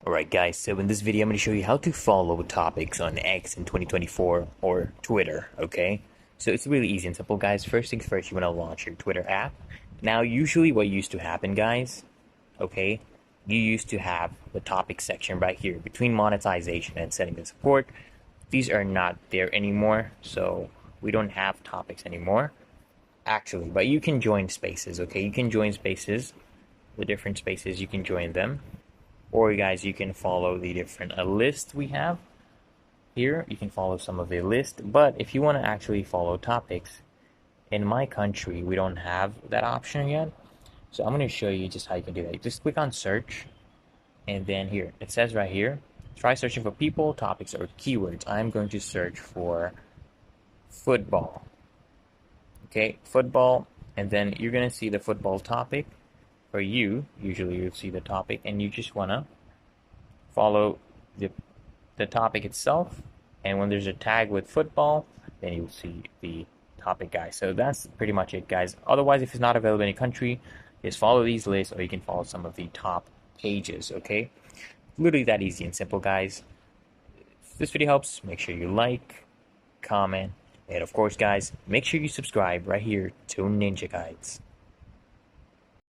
Alright guys, so in this video I'm going to show you how to follow topics on X in 2024 or Twitter, okay? So it's really easy and simple guys. First things first, you want to launch your Twitter app. Now usually what used to happen guys, okay, you used to have the topic section right here between monetization and setting and support. These are not there anymore, so we don't have topics anymore actually, but you can join spaces, okay? You can join spaces, the different spaces, you can join them. Or guys, you can follow the different list we have here. You can follow some of the list, but if you want to actually follow topics, in my country we don't have that option yet. So I'm going to show you just how you can do that. You just click on search, and then here it says right here, try searching for people, topics, or keywords. I'm going to search for football. Okay, football, and then you're going to see the football topic. For you, usually you'll see the topic, and you just want to follow the topic itself, and when there's a tag with football, then you'll see the topic guys. So that's pretty much it guys. Otherwise, if it's not available in a country, just follow these lists, or you can follow some of the top pages, okay? Literally that easy and simple guys. If this video helps, make sure you like, comment, and of course guys, make sure you subscribe right here to Ninja Guides.